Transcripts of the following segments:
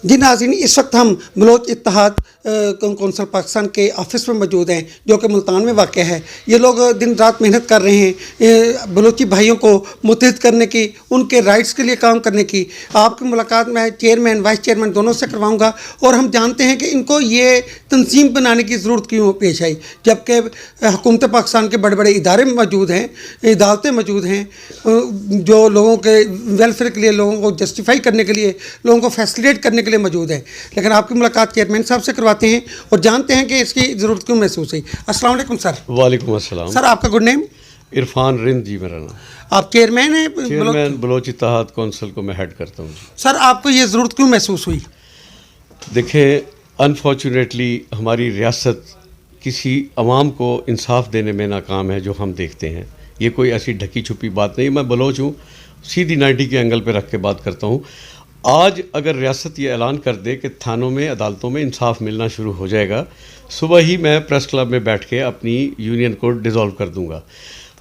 जी नाज़रीन, इस वक्त हम बलोच इत्तेहाद कौंसल पाकिस्तान के ऑफिस में मौजूद हैं जो कि मुल्तान में वाक़ है। ये लोग दिन रात मेहनत कर रहे हैं बलोची भाइयों को मुत्तहिद करने की, उनके राइट्स के लिए काम करने की। आपकी मुलाकात मैं चेयरमैन वाइस चेयरमैन दोनों से करवाऊंगा और हम जानते हैं कि इनको ये तंजीम बनाने की ज़रूरत क्यों पेश आई, जबकि हुकूमत पाकिस्तान के बड़े बड़े इदारे मौजूद हैं, अदालतें मौजूद हैं जो लोगों के वेलफेयर के लिए, लोगों को जस्टिफाई करने के लिए, लोगों को फैसिलिटेट करने के लिए मौजूद है। लेकिन आपकी मुलाकात चेयरमैन साहब से करवाते हैं और जानते हैं कि इसकी ज़रूरत क्यों महसूस हुई। अस्सलाम वालेकुम सर। वालेकुम अस्सलाम। सर आपका गुड नेम? इरफान रिंद जी मेरा नाम। आप चेयरमैन हैं? चेयरमैन बलोच इत्तेहाद कौंसिल को मैं हेड करता हूँ। सर आपको ये ज़रूरत क्यों महसूस हुई? देखिए, अनफॉर्चुनेटली हमारी रियासत किसी अवाम को इंसाफ देने में नाकाम है जो हम देखते हैं। ये कोई ऐसी ढकी छुपी बात नहीं। मैं बलोच हूँ, सीधी 90 के एंगल पे रख के बात करता हूँ। आज अगर रियासत ये ऐलान कर दे कि थानों में, अदालतों में इंसाफ मिलना शुरू हो जाएगा, सुबह ही मैं प्रेस क्लब में बैठ के अपनी यूनियन को डिज़ोल्व कर दूंगा।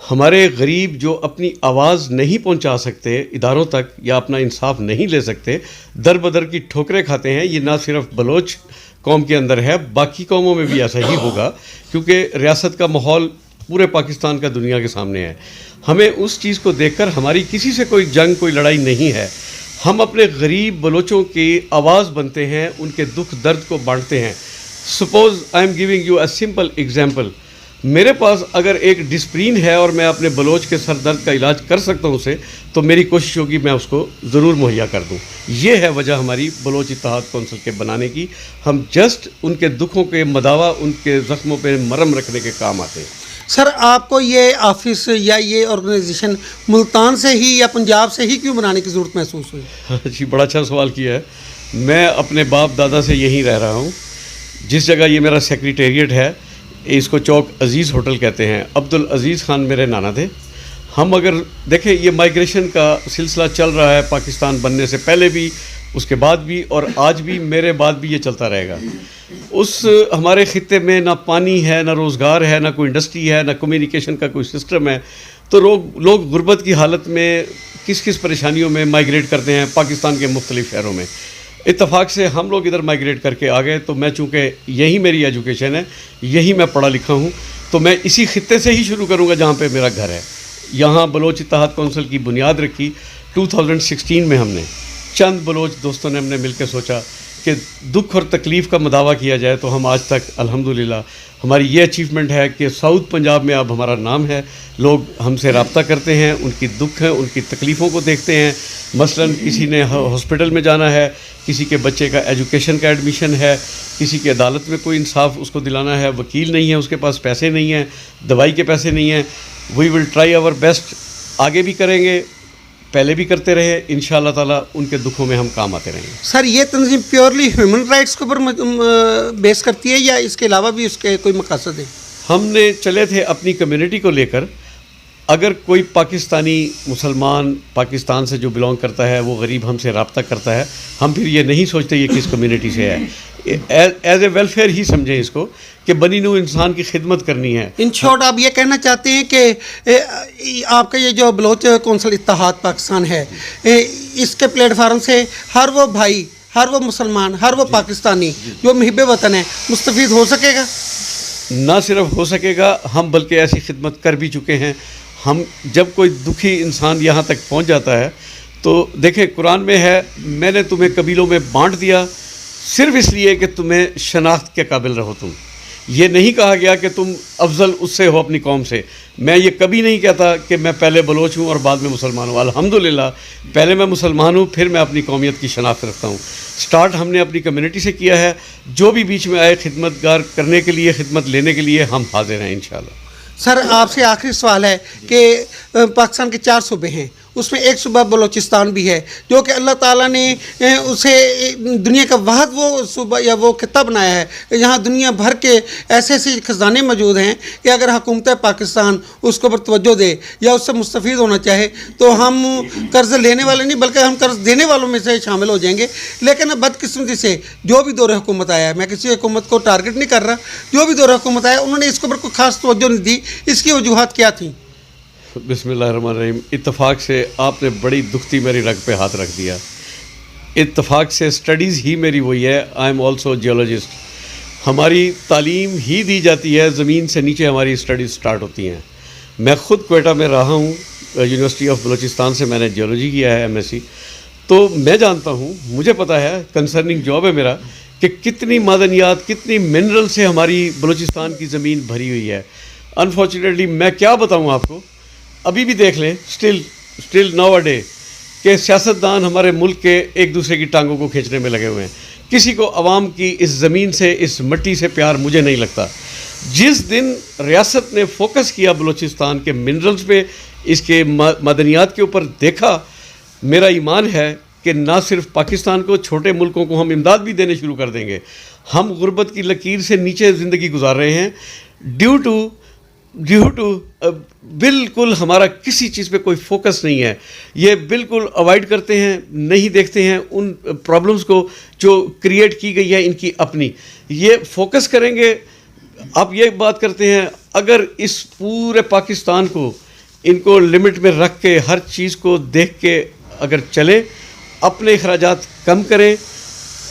हमारे गरीब जो अपनी आवाज़ नहीं पहुंचा सकते इदारों तक या अपना इंसाफ नहीं ले सकते, दर बदर की ठोकरें खाते हैं। ये ना सिर्फ बलोच कौम के अंदर है, बाकी कौमों में भी ऐसा ही होगा, क्योंकि रियासत का माहौल पूरे पाकिस्तान का दुनिया के सामने है। हमें उस चीज़ को देखकर हमारी किसी से कोई जंग, कोई लड़ाई नहीं है। हम अपने गरीब बलोचों की आवाज़ बनते हैं, उनके दुख दर्द को बांटते हैं। Suppose I am giving you a simple example. मेरे पास अगर एक डिस्प्रीन है और मैं अपने बलोच के सर दर्द का इलाज कर सकता हूँ उसे, तो मेरी कोशिश होगी मैं उसको ज़रूर मुहैया कर दूँ। ये है वजह हमारी बलोच इत्तेहाद कौंसिल के बनाने की। हम जस्ट उनके दुखों के मदावा, उनके ज़ख्मों पे मरहम रखने के काम आते हैं। सर आपको ये ऑफिस या ये ऑर्गेनाइजेशन मुल्तान से ही या पंजाब से ही क्यों बनाने की ज़रूरत महसूस हुई? जी, बड़ा अच्छा सवाल किया है। मैं अपने बाप दादा से यहीं रह रहा हूँ। जिस जगह ये मेरा सेक्रेटेरिएट है, इसको चौक अज़ीज़ होटल कहते हैं। अब्दुल अज़ीज़ खान मेरे नाना थे। हम अगर देखें, ये माइग्रेशन का सिलसिला चल रहा है पाकिस्तान बनने से पहले भी, उसके बाद भी और आज भी, मेरे बाद भी ये चलता रहेगा। उस हमारे ख़ित्ते में ना पानी है, ना रोज़गार है, ना कोई इंडस्ट्री है, ना कम्युनिकेशन का कोई सिस्टम है। तो लोग गुर्बत की हालत में किस किस परेशानियों में माइग्रेट करते हैं पाकिस्तान के मुख्तलिफ़ शहरों में। इत्तफाक से हम लोग इधर माइग्रेट करके आ गए। तो मैं चूँकि यही मेरी एजुकेशन है, यही मैं पढ़ा लिखा हूँ, तो मैं इसी ख़ित्ते से ही शुरू करूँगा जहाँ पे मेरा घर है। यहाँ बलोच इत्तेहाद कौंसिल की बुनियाद रखी 2016 में। हमने चंद बलोच दोस्तों ने हमने मिलकर सोचा कि दुख और तकलीफ़ का मदावा किया जाए। तो हम आज तक अल्हम्दुलिल्लाह हमारी ये अचीवमेंट है कि साउथ पंजाब में अब हमारा नाम है। लोग हमसे रब्ता करते हैं, उनकी दुख है, उनकी तकलीफ़ों को देखते हैं। मसलन किसी ने हॉस्पिटल में जाना है, किसी के बच्चे का एजुकेशन का एडमिशन है, किसी की अदालत में कोई इंसाफ उसको दिलाना है, वकील नहीं है, उसके पास पैसे नहीं हैं, दवाई के पैसे नहीं हैं। We will try our best. आगे भी करेंगे, पहले भी करते रहे, इंशाअल्लाह ताला उनके दुखों में हम काम आते रहेंगे। सर ये तंजीम प्योरली ह्यूमन राइट्स के ऊपर बेस करती है या इसके अलावा भी उसके कोई मकसद है? हमने चले थे अपनी कम्युनिटी को लेकर। अगर कोई पाकिस्तानी मुसलमान पाकिस्तान से जो बिलोंग करता है, वो गरीब हमसे रब्ता करता है, हम फिर ये नहीं सोचते ये किस कम्युनिटी से है। एज ए वेलफेयर ही समझें इसको कि बनी नूं इंसान की खिदमत करनी है। इन शॉर्ट आप ये कहना चाहते हैं कि आपका ये जो बलोच कौंसिल इत्तेहाद पाकिस्तान है, इसके प्लेटफार्म से हर वो भाई, हर वो मुसलमान, हर वो पाकिस्तानी जो मुहिब वतन है मुस्तफ़ीद हो सकेगा? ना सिर्फ हो सकेगा, हम बल्कि ऐसी खिदमत कर भी चुके हैं। हम जब कोई दुखी इंसान यहाँ तक पहुँच जाता है, तो देखें कुरान में है, मैंने तुम्हें कबीलों में बांट दिया सिर्फ इसलिए कि तुम्हें शनाख्त के काबिल रहो। तुम ये नहीं कहा गया कि तुम अफजल उससे हो अपनी कौम से। मैं ये कभी नहीं कहता कि मैं पहले बलोच हूँ और बाद में मुसलमान हूँ। अल्हम्दुलिल्लाह पहले मैं मुसलमान हूँ, फिर मैं अपनी कौमियत की शनाख्त रखता हूँ। स्टार्ट हमने अपनी कम्युनिटी से किया है। जो भी बीच में आए खिदमतगार करने के लिए, खिदमत लेने के लिए हम हाजिर हैं इंशाअल्लाह। सर आपसे आखिरी सवाल है कि पाकिस्तान के 4 सूबे हैं, उसमें एक सूबा बलोचिस्तान भी है जो कि अल्लाह ताला ने उसे दुनिया का वाहद वो सूबा या वो खित्ता बनाया है। यहाँ दुनिया भर के ऐसे ऐसे ख़जाने मौजूद हैं कि अगर हुकूमत पाकिस्तान उसके ऊपर तवज्जो दे या उससे मुस्तफ़ीद होना चाहे, तो हम कर्ज़ लेने वाले नहीं बल्कि हम कर्ज़ देने वालों में से शामिल हो जाएंगे। लेकिन बदकिस्मती से जो भी दौर हुकूमत आया है, मैं किसी हुकूमत को टारगेट नहीं कर रहा, जो भी दौर हुकूमत आया उन्होंने इसके ऊपर कोई ख़ास तवज्जो नहीं दी। इसकी वजूहात क्या थी? बिस्मिल्लाहिर्रहमानिर्रहीम। इत्तफाक से आपने बड़ी दुखती मेरी रग पे हाथ रख दिया। اتفاق سے اسٹڈیز ہی میری وہی ہے. I am also geologist. ہماری تعلیم ہی دی جاتی ہے, زمین سے نیچے ہماری اسٹڈیز سٹارٹ ہوتی ہیں. میں خود کوئٹہ میں رہا ہوں, یونیورسٹی آف بلوچستان سے میں نے جیولوجی کیا ہے, MS سی. تو میں جانتا ہوں, مجھے پتہ ہے, کنسرننگ جاب ہے میرا, کہ کتنی معدنیات, کتنی منرل سے ہماری بلوچستان کی زمین بھری ہوئی ہے. انفارچونیٹلی میں کیا بتاؤں آپ کو, ابھی بھی دیکھ لیں اسٹل ناؤ اے ڈے کہ سیاستدان ہمارے ملک کے ایک دوسرے کی ٹانگوں کو کھینچنے میں لگے ہوئے ہیں. کسی کو عوام کی اس زمین سے, اس مٹی سے پیار مجھے نہیں لگتا. جس دن ریاست نے فوکس کیا بلوچستان کے منرلز پہ, اس کے معدنیات کے اوپر دیکھا, میرا ایمان ہے کہ نہ صرف پاکستان کو, چھوٹے ملکوں کو ہم امداد بھی دینے شروع کر دیں گے. ہم غربت کی لکیر سے نیچے زندگی گزار رہے ہیں ڈیو ٹو بالکل ہمارا کسی چیز پہ کوئی فوکس نہیں ہے. یہ بالکل اوائڈ کرتے ہیں, نہیں دیکھتے ہیں ان پرابلمس کو جو کریٹ کی گئی ہے ان کی اپنی. یہ فوکس کریں گے. آپ یہ بات کرتے ہیں, اگر اس پورے پاکستان کو ان کو لمٹ میں رکھ کے, ہر چیز کو دیکھ کے اگر چلے, اپنے اخراجات کم کریں,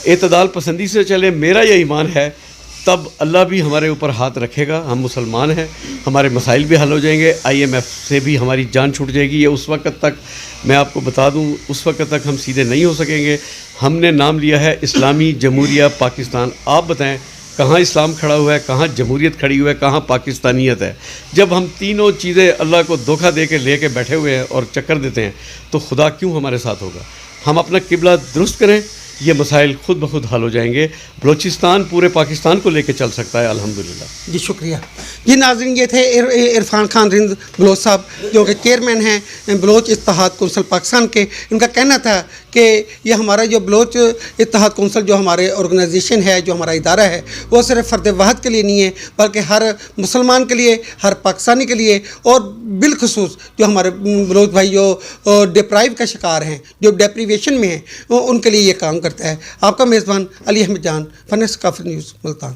اعتدال پسندی سے چلے, میرا یہ ایمان ہے تب اللہ بھی ہمارے اوپر ہاتھ رکھے گا. ہم مسلمان ہیں, ہمارے مسائل بھی حل ہو جائیں گے. IMF سے بھی ہماری جان چھوٹ جائے گی. یہ اس وقت تک, میں آپ کو بتا دوں, اس وقت تک ہم سیدھے نہیں ہو سکیں گے. ہم نے نام لیا ہے اسلامی جمہوریہ پاکستان. آپ بتائیں کہاں اسلام کھڑا ہوا ہے, کہاں جمہوریت کھڑی ہوئی ہے, کہاں پاکستانیت ہے؟ جب ہم تینوں چیزیں اللہ کو دھوکہ دے کے لے کے بیٹھے ہوئے ہیں اور چکر دیتے ہیں, تو خدا کیوں ہمارے ساتھ ہوگا؟ ہم اپنا قبلہ درست کریں, یہ مسائل خود بخود حل ہو جائیں گے. بلوچستان پورے پاکستان کو لے کے چل سکتا ہے الحمدللہ. جی شکریہ. جی ناظرین, یہ تھے عرفان خان رند بلوچ صاحب, جو کہ چیئرمین ہیں بلوچ اتحاد کونسل پاکستان کے. ان کا کہنا تھا کہ یہ ہمارا جو بلوچ اتحاد کونسل جو ہمارے آرگنائزیشن ہے, جو ہمارا ادارہ ہے, وہ صرف فرد واحد کے لیے نہیں ہے, بلکہ ہر مسلمان کے لیے, ہر پاکستانی کے لیے, اور بالخصوص جو ہمارے بلوچ بھائی جو ڈپرائیو کا شکار ہیں, جو ڈیپریویشن میں ہیں, ان کے لیے یہ کام کرتا ہے. آپ کا میزبان علی احمد جان, فن ثقافت نیوز ملتان.